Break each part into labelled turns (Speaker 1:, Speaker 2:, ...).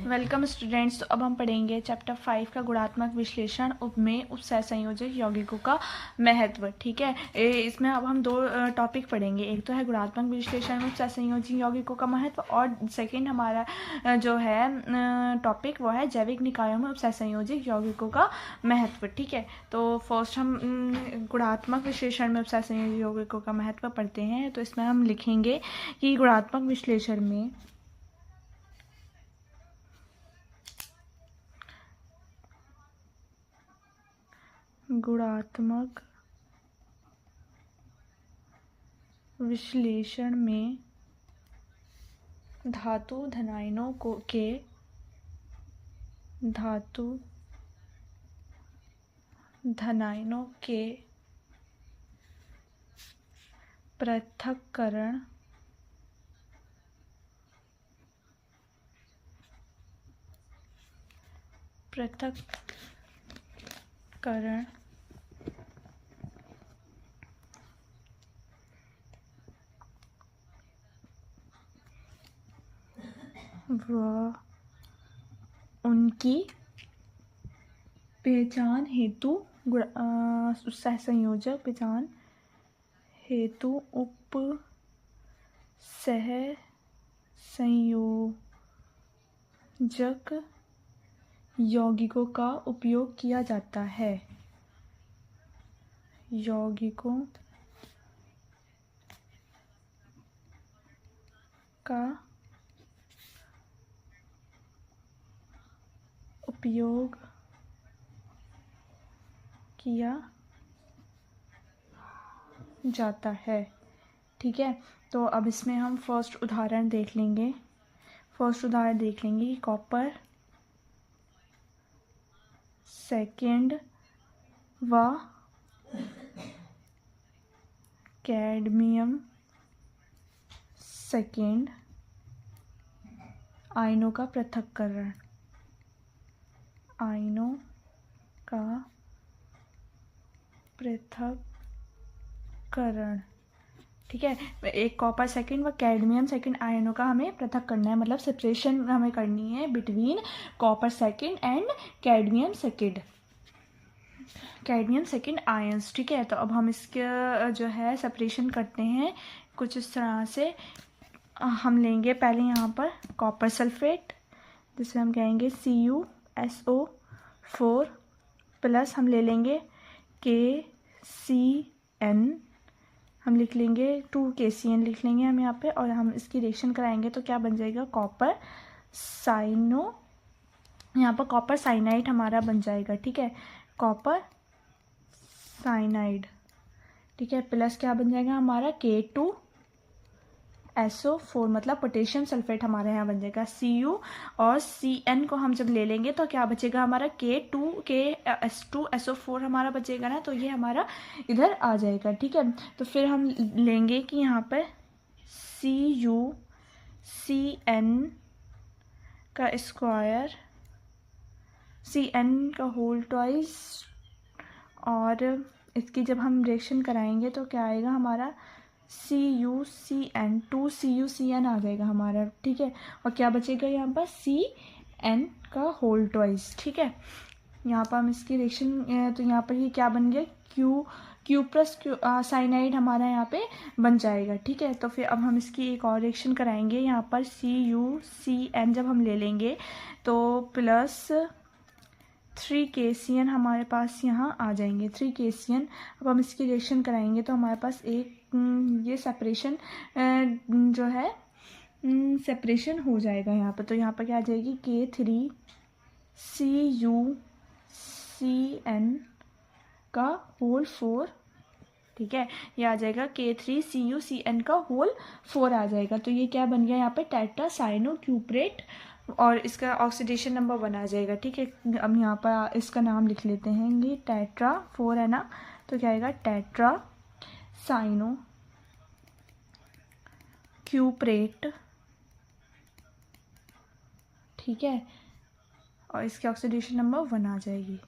Speaker 1: Welcome students. तो अब हम पढ़ेंगे चैप्टर 5 का गुणात्मक विश्लेषण में उपसहसंयोजक यौगिकों का महत्व। ठीक है, इसमें अब हम दो टॉपिक पढ़ेंगे। एक तो है गुणात्मक विश्लेषण में उपसहसंयोजक यौगिकों का महत्व, और सेकंड हमारा जो है टॉपिक वो है जैविक निकायों में उपसहसंयोजक यौगिकों का महत्व। ठीक है, तो फर्स्ट हम गुणात्मक विश्लेषण में उपसहसंयोजक यौगिकों का महत्व पढ़ते हैं। तो इसमें हम लिखेंगे कि गुणात्मक विश्लेषण में गुणात्मक विश्लेषण में धातु धनायनों के पृथक्करण व उनकी पहचान हेतु सहसंयोजक पहचान हेतु उप सहसंयोजक यौगिकों का उपयोग किया जाता है। यौगिकों का उपयोग किया जाता है। ठीक है, तो अब इसमें हम फर्स्ट उदाहरण देख लेंगे कि कॉपर सेकंड व कैडमियम सेकंड आयनों का पृथक्करण ठीक है, एक कॉपर सेकंड व कैडमियम सेकंड आयनों का हमें पृथक करना है, मतलब सेपरेशन हमें करनी है between copper second and cadmium second ions. ठीक है, तो अब हम इसके जो है सेपरेशन करते हैं कुछ इस तरह से। हम लेंगे पहले यहाँ पर कॉपर सल्फेट, जिसे हम कहेंगे CuSO4 प्लस हम ले लेंगे KCN, हम लिख लेंगे 2KCN लिख लेंगे हम यहाँ पे, और हम इसकी रिएक्शन कराएंगे तो क्या बन जाएगा कॉपर यहाँ पर कॉपर साइनाइड हमारा बन जाएगा। ठीक है, कॉपर साइनाइड। ठीक है, प्लस क्या बन जाएगा हमारा K2SO4, मतलब पोटेशियम सल्फेट हमारे यहाँ बन जाएगा। Cu और Cn को हम जब ले लेंगे तो क्या बचेगा हमारा K2SO4 हमारा बचेगा ना, तो ये हमारा इधर आ जाएगा। ठीक है, तो फिर हम लेंगे कि यहाँ पर CuCN का स्क्वायर, Cn का होल ट्वाइस, और इसकी जब हम रिएक्शन कराएंगे तो क्या आएगा हमारा CuCN 2CuCN आ जाएगा हमारा। ठीक है, और क्या बचेगा यहाँ पर Cn का होल ट्वाइस। ठीक है, यहाँ पर हम इसकी रिएक्शन, तो यहाँ पर ये क्या बन गया Q प्लस साइनाइड हमारा यहाँ पे बन जाएगा। ठीक है, तो फिर अब हम इसकी एक और रिएक्शन कराएंगे। यहाँ पर CuCN जब हम ले लेंगे तो प्लस 3KCN हमारे पास यहाँ आ जाएंगे 3KCN। अब हम इसकी रिएक्शन कराएंगे तो हमारे पास एक ये सेपरेशन जो है सेपरेशन हो जाएगा यहाँ पर। तो यहाँ पर क्या आ जाएगी K3CuCN का होल 4। ठीक है, ये आ जाएगा K3CuCN का होल 4 आ जाएगा। तो ये क्या बन गया यहाँ पे टेट्रासाइनोक्यूप्रेट, और इसका ऑक्सीडेशन नंबर 1 आ जाएगा। ठीक है, अब यहाँ पर इसका नाम लिख लेते हैं, ये टेट्रा 4 है ना, तो क्या आएगा टेट्रासाइनोक्यूप्रेट। ठीक है, और इसकी ऑक्सीडेशन नंबर 1 आ जाएगी।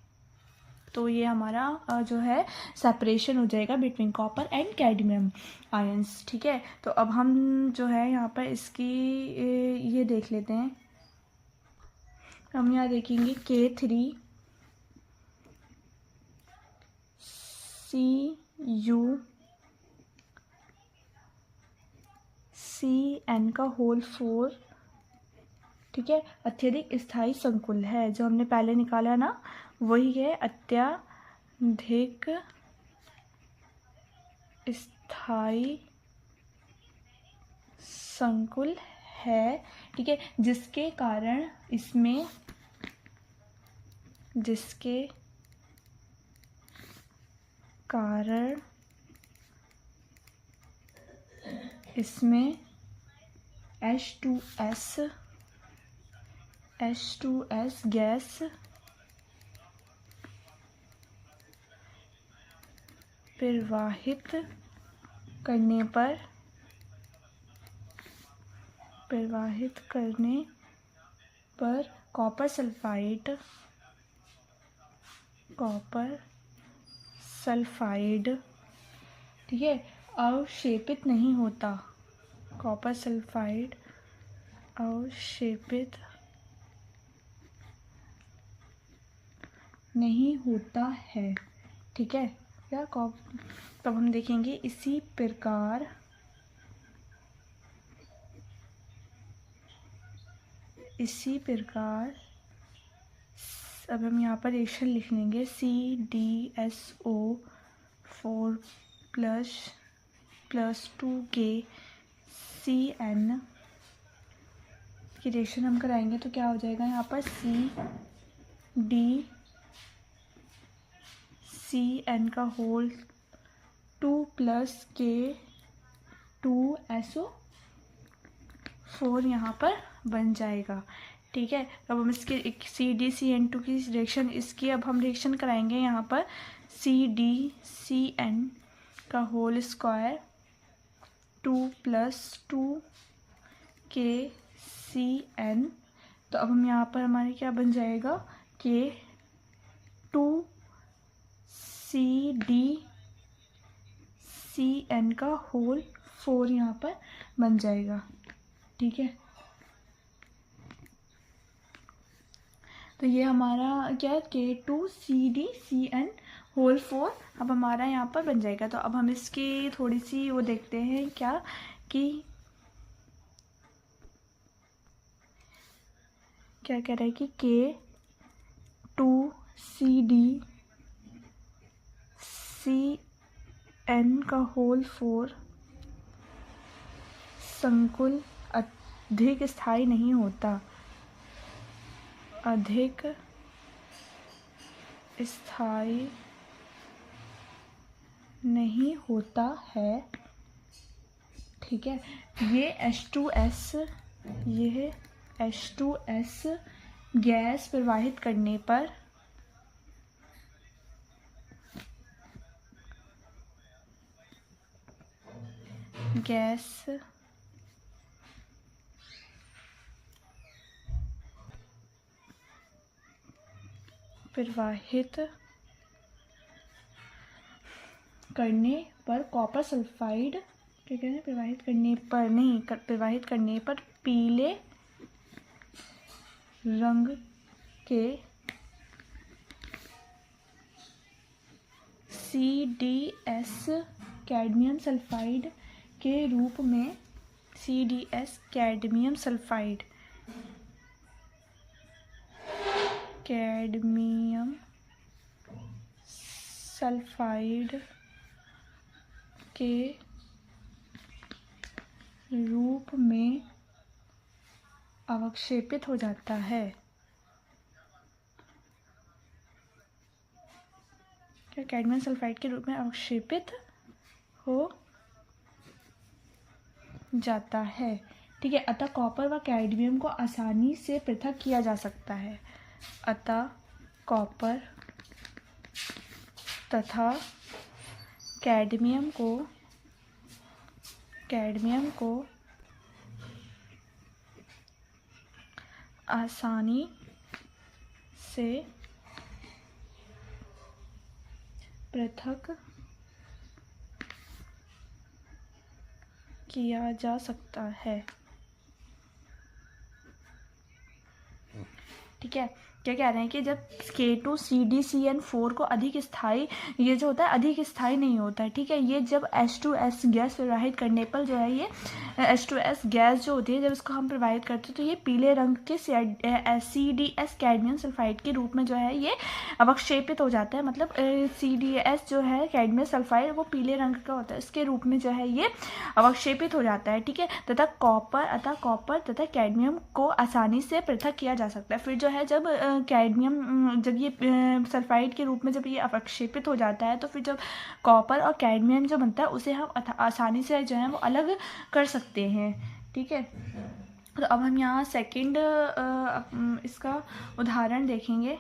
Speaker 1: तो ये हमारा जो है सेपरेशन हो जाएगा between copper and cadmium ions. ठीक है, तो अब हम जो है यहाँ पर इसकी ये देख लेते हैं हम यहाँ देखेंगे K3 CuCN का होल 4, ठीक है, अत्यधिक स्थायी संकुल है। जो हमने पहले निकाला ना वही है, अत्यधिक स्थायी संकुल है, ठीक है, जिसके कारण इसमें H2S गैस प्रवाहित करने पर कॉपर सल्फाइड, ठीक है, अवक्षेपित नहीं होता। कॉपर सल्फाइड अवक्षेपित नहीं होता है, ठीक है। या तब हम देखेंगे इसी प्रकार अब हम यहाँ पर रिएक्शन लिख लेंगे CdSO4+2KCN की रिएक्शन हम कराएंगे तो क्या हो जाएगा यहाँ पर CdCN का होल 2+K2SO4 यहाँ पर बन जाएगा, ठीक है। अब हम इसके CdCN2 की रिएक्शन अब हम रिएक्शन कराएंगे यहाँ पर CdCN का होल स्क्वायर 2+2KCN। तो अब हम यहाँ पर हमारे क्या बन जाएगा K2CdCN का होल 4 यहाँ पर बन जाएगा, ठीक है। तो ये हमारा क्या है K2CdCN होल 4 अब हमारा यहाँ पर बन जाएगा। तो अब हम इसकी थोड़ी सी वो देखते हैं क्या कह रहा है कि K2CdCN का होल 4 संकुल अधिक स्थायी नहीं होता, अधिक स्थायी नहीं होता है, ठीक है। ये H2S गैस प्रवाहित करने पर कॉपर सल्फाइड, ठीक है, प्रवाहित करने पर पीले रंग के CdS कैडमियम सल्फाइड के रूप में कैडमियम सल्फाइड के रूप में अवक्षेपित हो जाता है। क्या कैडमियम सल्फाइड के रूप में अवक्षेपित हो जाता है, ठीक है। अतः कॉपर व कैडमियम को आसानी से पृथक किया जा सकता है। अतः कॉपर तथा कैडमियम को आसानी से पृथक किया जा सकता है। ठीक है, क्या कह रहे हैं कि जब K2CdCN4 को अधिक स्थायी, ये जो होता है अधिक स्थायी नहीं होता है, ठीक है। ये जब H2S गैस प्रवाहित करने पर जो है ये H2S गैस जो होती है जब इसको हम प्रवाहित करते हैं तो ये पीले रंग के CDS कैडमियम सल्फाइड के रूप में जो है ये अवक्षेपित हो जाता है। मतलब CDS जो है कैडमियम सल्फाइड वो पीले रंग का होता है, इसके रूप में जो है ये अवक्षेपित हो जाता है, ठीक है। तथा कॉपर तथा कैडमियम को आसानी से पृथक किया जा सकता है। फिर जो है जब कैडमियम जब ये सल्फाइड के रूप में जब ये अवक्षेपित हो जाता है तो फिर जब कॉपर और कैडमियम जो बनता है उसे हम आसानी से जो है वो अलग कर सकते हैं, ठीक है। तो अब हम यहाँ सेकंड इसका उदाहरण देखेंगे।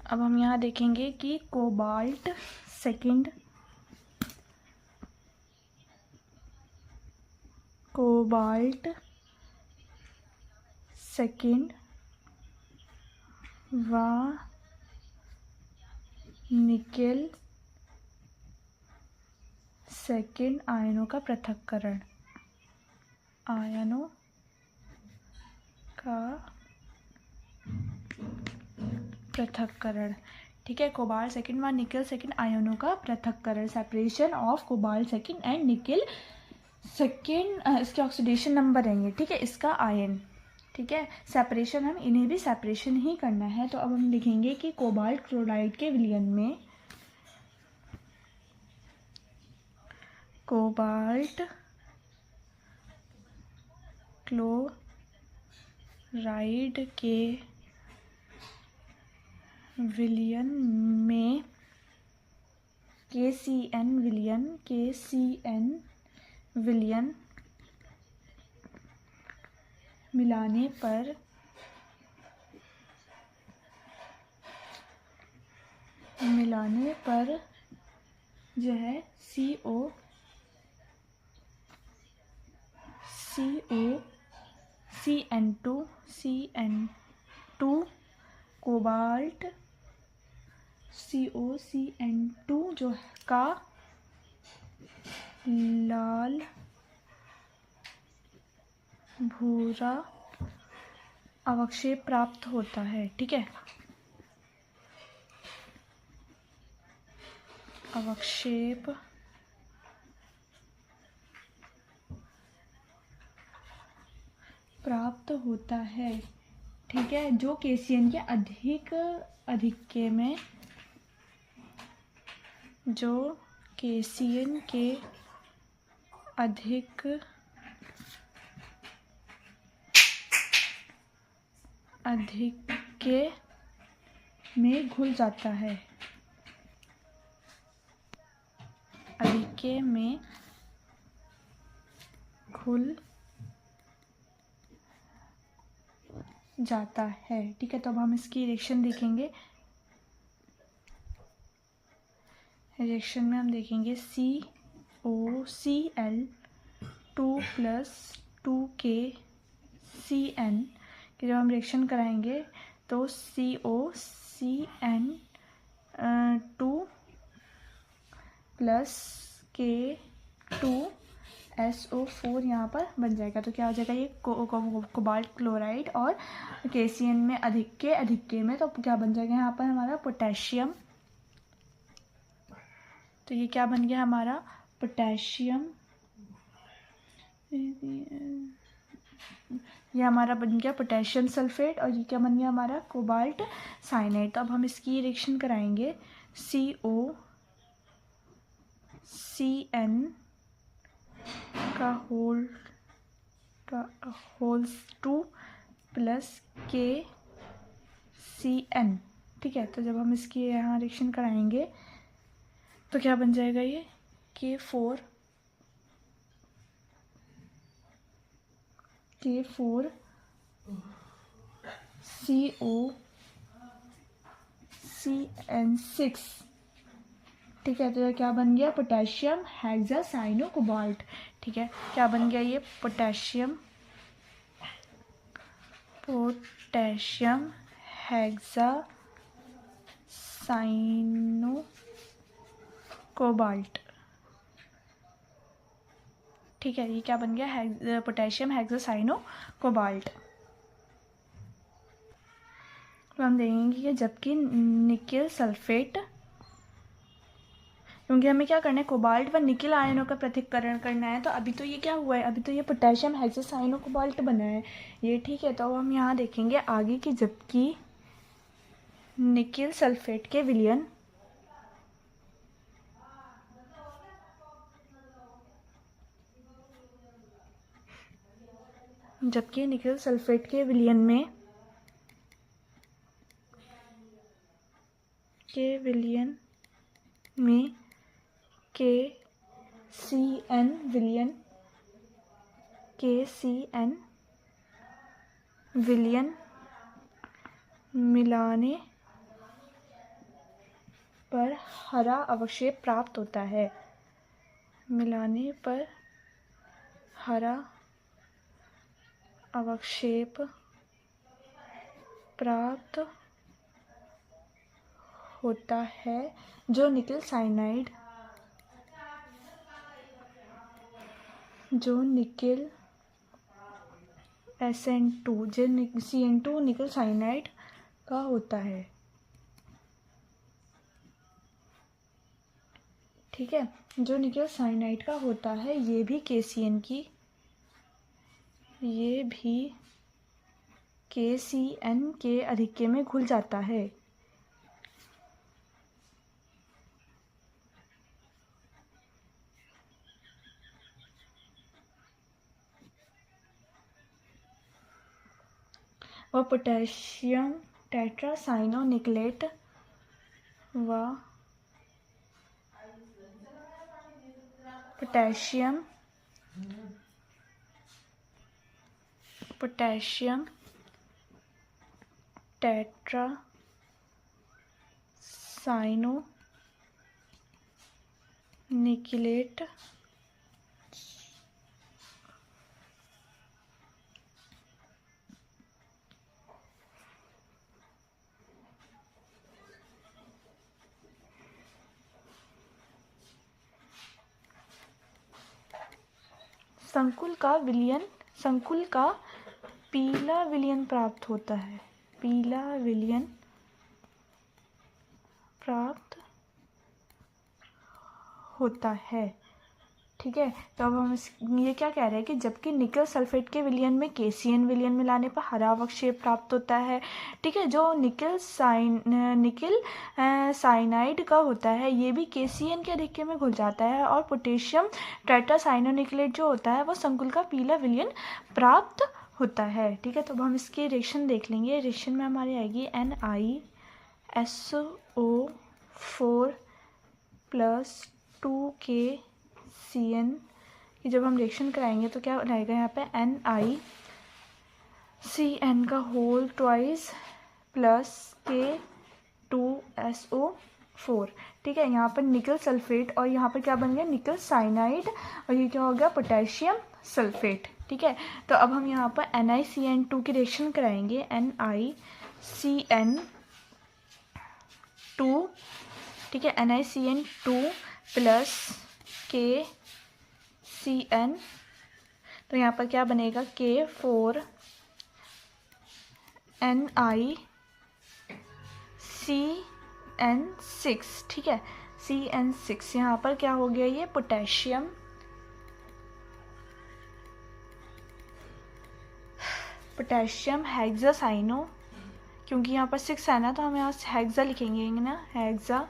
Speaker 1: अब हम यहाँ देखेंगे कि कोबाल्ट सेकंड व निकेल सेकंड आयनों का पृथक्करण, ठीक है। कोबाल्ट सेकंड व निकेल सेकंड आयनों का पृथक्करण, separation of cobalt second and nickel second, इसके ऑक्सीडेशन नंबर रहेंगे, ठीक है, इसका आयन, ठीक है। सेपरेशन हम इन्हें भी सेपरेशन ही करना है। तो अब हम लिखेंगे कि कोबाल्ट क्लोराइड के विलयन में कोबाल्ट क्लोराइड के विलयन में KCN विलयन मिलाने पर जो है COCN2 कोबाल्ट COCN2 जो का लाल भूरा अवक्षेप प्राप्त होता है, ठीक है। अवक्षेप प्राप्त होता है, ठीक है, जो KCN के अधिक्य में, जो KCN के अधिक्य में घुल जाता है, अधिक्य में घुल जाता है, ठीक है। तो अब हम इसकी रिएक्शन देखेंगे। रिएक्शन में हम देखेंगे COCl2 + 2KCN कि जब हम रिएक्शन कराएंगे तो COCN2 + K2SO4 यहाँ पर बन जाएगा। तो क्या हो जाएगा, ये कोबाल्ट क्लोराइड और KCN में अधिक्य में, तो क्या बन जाएगा यहाँ पर हमारा पोटेशियम। तो ये क्या बन गया हमारा पोटेशियम, ये हमारा बन गया पोटेशियम सल्फेट, और ये क्या बन गया हमारा कोबाल्ट साइनाइड। तो अब हम इसकी रिएक्शन कराएंगे। COCN का होल्स 2 + KCN, ठीक है। तो जब हम इसकी यहाँ रिएक्शन कराएंगे तो क्या बन जाएगा, ये K4 COCN6, ठीक है। तो ये क्या बन गया, पोटेशियम हेक्सासाइनो कोबाल्ट, ठीक है। क्या बन गया, ये पोटेशियम हेक्सासाइनो कोबाल्ट, ठीक है। ये क्या बन गया, पोटेशियम हेक्सासाइनो कोबाल्ट। तो हम देखेंगे कि जबकि निकेल सल्फेट, क्योंकि हमें क्या करना है, कोबाल्ट व निकेल आयनों का पृथक्करण करना है। तो अभी तो ये क्या हुआ है, अभी तो ये पोटेशियम हेक्सासाइनो कोबाल्ट बना है ये, ठीक है। तो अब हम यहाँ देखेंगे आगे कि जबकि निकेल सल्फेट के विलयन जबकि निकेल सल्फेट के विलयन में के सी एन विलयन मिलाने पर हरा अवक्षेप प्राप्त होता है। मिलाने पर हरा अवक्षेप प्राप्त होता है जो निकेल साइनाइड, जो निकेल SN2 जो CN2 निकेल साइनाइड का होता है, ठीक है। जो निकेल साइनाइड का होता है ये भी KCN के अधिक्य में घुल जाता है। और पोटेशियम टेट्रासाइनोनिकलेट व पोटेशियम टेट्रासाइनोनिकलेट संकुल का पीला विलयन प्राप्त होता है। पीला विलयन प्राप्त होता है, ठीक है। तो अब हम ये क्या कह रहे हैं कि जबकि निकेल सल्फेट के विलयन में KCN विलयन मिलाने पर हरा अवक्षेप प्राप्त होता है, ठीक है। जो निकेल साइनाइड का होता है ये भी KCN के अधिक्य में घुल जाता है। और पोटेशियम टेट्रासाइनोनिकलेट जो होता है वो संकुल का पीला विलयन प्राप्त होता है, ठीक है। तो अब हम इसकी रिएक्शन देख लेंगे। रिएक्शन में हमारी आएगी NiSO4 + 2KCN की जब हम रिएक्शन कराएंगे तो क्या रहेगा यहाँ पे NiCN का होल ट्वाइस + K2SO4, ठीक है। यहाँ पर निकेल सल्फेट और यहाँ पर क्या बन गया, निकेल साइनाइड, और ये क्या हो गया, पोटेशियम सल्फेट, ठीक है। तो अब हम यहाँ पर NiCN2 की रिएक्शन कराएंगे। NiCN2, ठीक है, NiCN2 + KCN, तो यहाँ पर क्या बनेगा, K4NiCN6, ठीक है, CN6। यहाँ पर क्या हो गया, ये पोटेशियम हेक्सासाइनो, क्योंकि यहाँ पर 6 है ना तो हम यहाँ हेक्सा लिखेंगे ना, हेक्सासाइनो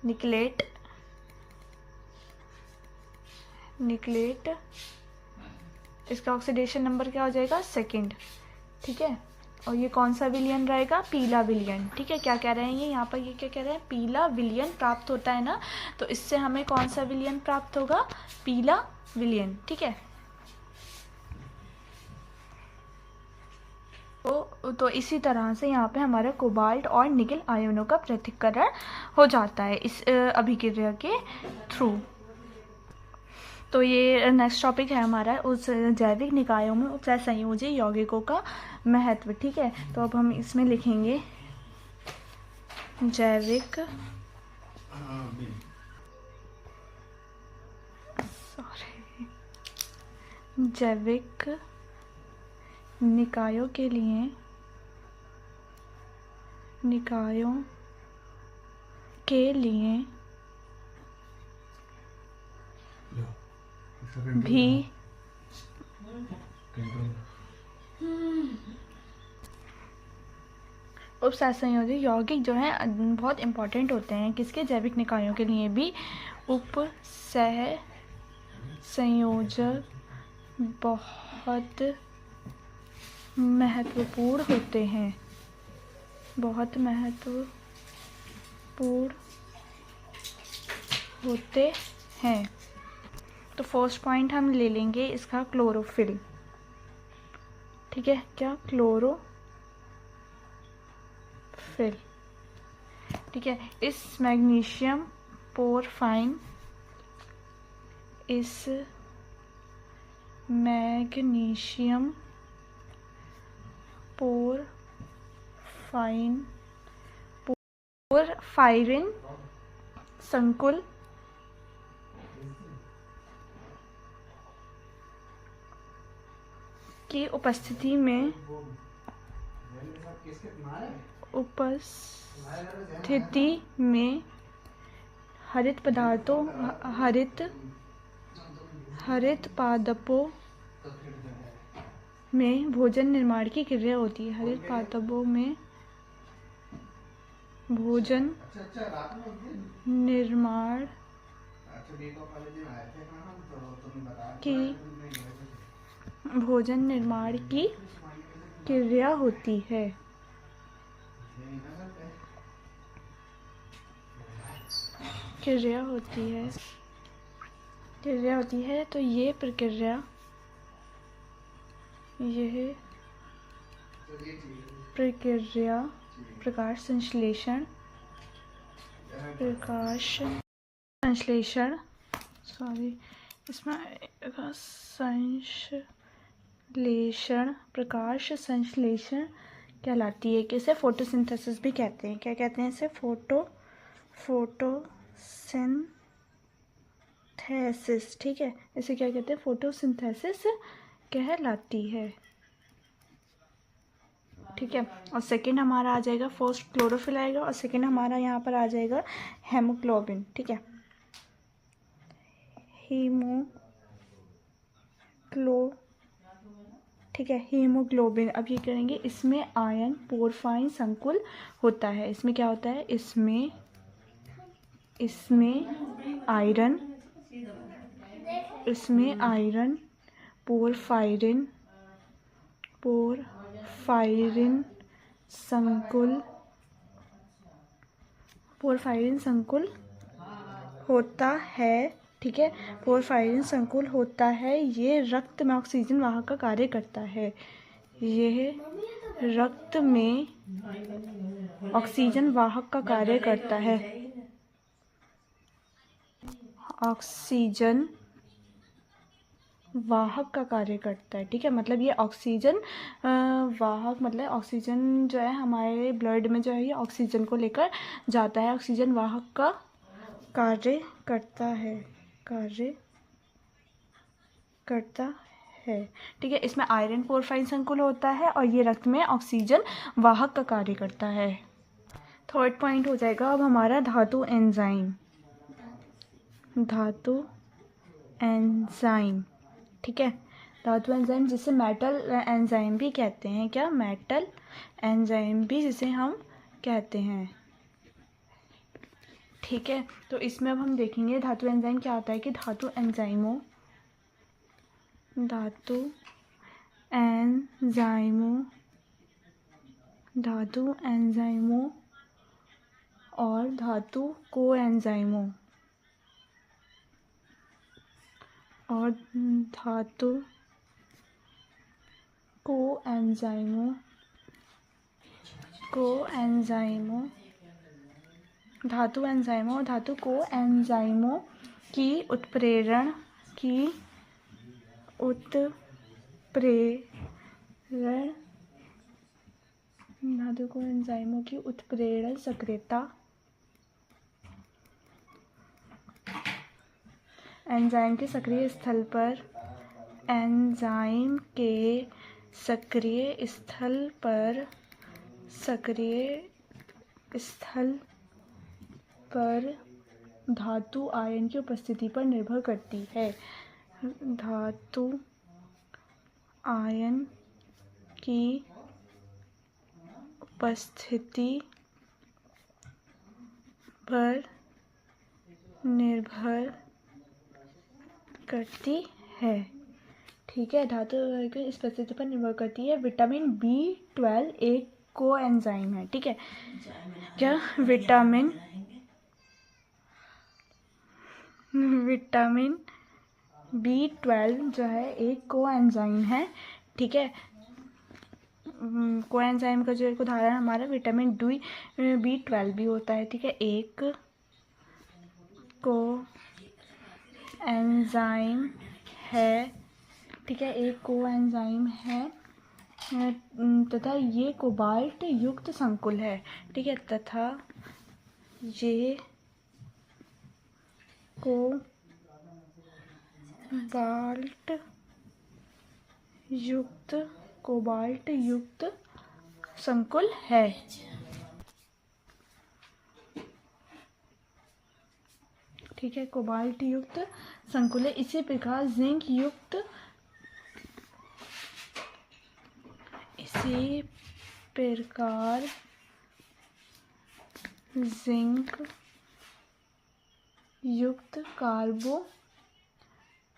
Speaker 1: निकलेट, इसका ऑक्सीडेशन नंबर क्या हो जाएगा, 2, ठीक है। और ये कौन सा विलयन रहेगा, पीला विलयन, ठीक है। क्या कह रहे हैं ये यहाँ पर, ये क्या कह रहे हैं, पीला विलयन प्राप्त होता है ना, तो इससे हमें कौन सा विलयन प्राप्त होगा, पीला विलयन, ठीक है। तो इसी तरह से यहाँ पे हमारा कोबाल्ट और निकेल आयनों का पृथक्करण हो जाता है इस अभिक्रिया के थ्रू। तो ये नेक्स्ट टॉपिक है हमारा उस जैविक निकायों में उपसंयोजी यौगिकों का महत्व, ठीक है। तो अब हम इसमें लिखेंगे जैविक निकायों के लिए भी उपसहसंयोजक यौगिक जो है बहुत इंपॉर्टेंट होते हैं। किसके? जैविक निकायों के लिए भी उपसहसंयोजक बहुत महत्वपूर्ण होते हैं, बहुत महत्वपूर्ण होते हैं। तो फर्स्ट पॉइंट हम ले लेंगे इसका क्लोरोफिल। ठीक है, क्या? क्लोरोफिल। ठीक है, इस मैग्नीशियम पोरफाइन पोरफायरिन संकुल की उपस्थिति में हरित पादपों में भोजन निर्माण की क्रिया होती है। हरित पादपों में भोजन निर्माण की क्रिया होती है। तो ये प्रक्रिया प्रकाश संश्लेषण प्रकाश संश्लेषण कहलाती है। किसे? फोटोसिंथेसिस भी कहते हैं। क्या कहते हैं इसे? फोटोसिंथेसिस। ठीक है, इसे क्या कहते हैं? फोटोसिंथेसिस कहलाती है। ठीक है, और सेकंड हमारा आ जाएगा, फर्स्ट क्लोरोफिल आएगा और सेकंड हमारा यहाँ पर आ जाएगा हेमोग्लोबिन। ठीक है, हीमोग्लोबिन। अब ये करेंगे, इसमें आयन पोरफाइन संकुल होता है। इसमें क्या होता है? इसमें आयरन पोरफायरिन संकुल होता है। ठीक है, पोरफायरिन संकुल होता है। ये रक्त में ऑक्सीजन वाहक का कार्य करता है। ऑक्सीजन वाहक का कार्य करता है। ठीक है, मतलब ये ऑक्सीजन वाहक, मतलब ऑक्सीजन जो है हमारे ब्लड में जो है ये ऑक्सीजन को लेकर जाता है। ऑक्सीजन वाहक का कार्य करता है। ठीक है, इसमें आयरन पोरफाइन संकुल होता है और ये रक्त में ऑक्सीजन वाहक का कार्य करता है। थर्ड पॉइंट हो जाएगा अब हमारा धातु एंजाइम। ठीक है, धातु एंजाइम जिसे मेटल एंजाइम भी कहते हैं। क्या? मेटल एंजाइम भी जिसे हम कहते हैं। ठीक है, तो इसमें अब हम देखेंगे धातु एंजाइम क्या होता है कि धातु एंजाइमों और धातु कोएंजाइमों धातु एंजाइमों और धातु कोएंजाइमों की उत्प्रेरण धातु कोएंजाइमों की उत्प्रेरण सक्रियता एंजाइम के सक्रिय स्थल पर एंजाइम के सक्रिय स्थल पर धातु आयन की उपस्थिति पर निर्भर करती है। धातु आयन की उपस्थिति पर निर्भर करती है। ठीक है, धातु आयन की उपस्थिति पर निर्भर करती है। विटामिन B12 एक कोएंजाइम है। ठीक है, क्या विटामिन B12 जो है एक कोएंजाइम है। ठीक है, कोएंजाइम का जो एक उदाहरण हमारा विटामिन B12 भी होता है। ठीक है, एक कोएंजाइम है। ठीक है, एक कोएंजाइम है तथा ये कोबाल्ट युक्त संकुल है। ठीक है, तथा ये कोबाल्ट युक्त संकुल है। ठीक है, कोबाल्ट युक्त संकुल है। इसी प्रकार जिंक युक्त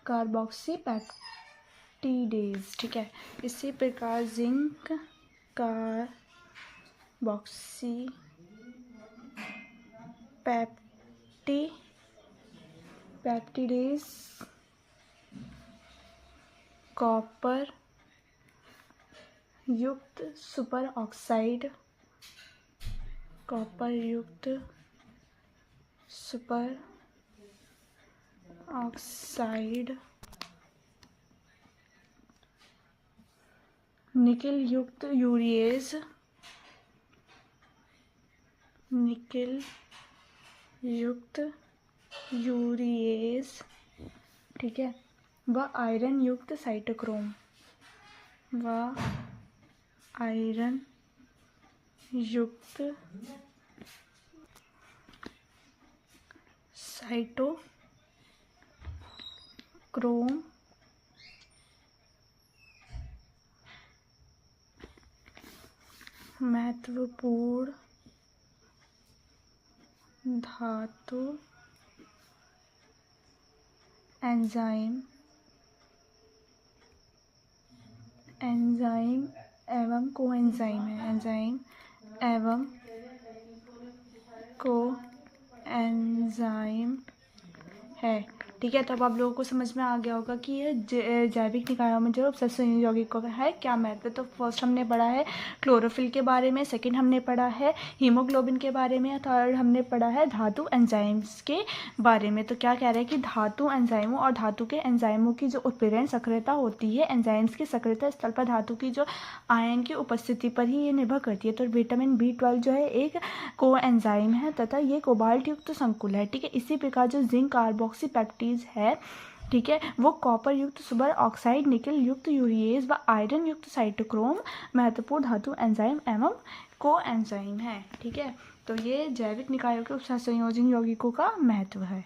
Speaker 1: कार्बोक्सी पेप्टिडेज। ठीक है, इसी प्रकार जिंक कार्बोक्सी पेप्टिडेज कॉपर युक्त सुपर ऑक्साइड निकेल युक्त यूरिएज। ठीक है, व आयरन युक्त साइटोक्रोम महत्वपूर्ण धातु एंजाइम एवं कोएंजाइम है। एंजाइम एवं कोएंजाइम है। ठीक है, तो अब आप लोगों को समझ में आ गया होगा कि ये जैविक निकायों में जो उपसंयोजक यौगिकों का है क्या महत्व। तो फर्स्ट हमने पढ़ा है क्लोरोफिल के बारे में, सेकंड हमने पढ़ा है हीमोग्लोबिन के बारे में, थर्ड हमने पढ़ा है धातु एंजाइम्स के बारे में। तो क्या कह रहे हैं कि धातु एंजाइमों और धातु के एंजाइमों की जो उत्प्रेरण सक्रियता होती है, एंजाइम्स की सक्रियता स्थल पर धातु की जो आयन की उपस्थिति पर ही ये निर्भर करती है। तो विटामिन B12 जो है एक कोएंजाइम है तथा ये कोबाल्ट युक्त संकुल है। ठीक है, इसी प्रकार जो जिंक कार्बोक्सी पेप्टिडेज है, ठीक है, वो कॉपर युक्त सुपर ऑक्साइड निकेल युक्त यूरिएज व आयरन युक्त साइटोक्रोम महत्वपूर्ण धातु एंजाइम एवं कोएंजाइम है। ठीक है, तो ये जैविक निकायों के उपसंयोजक यौगिकों का महत्व है।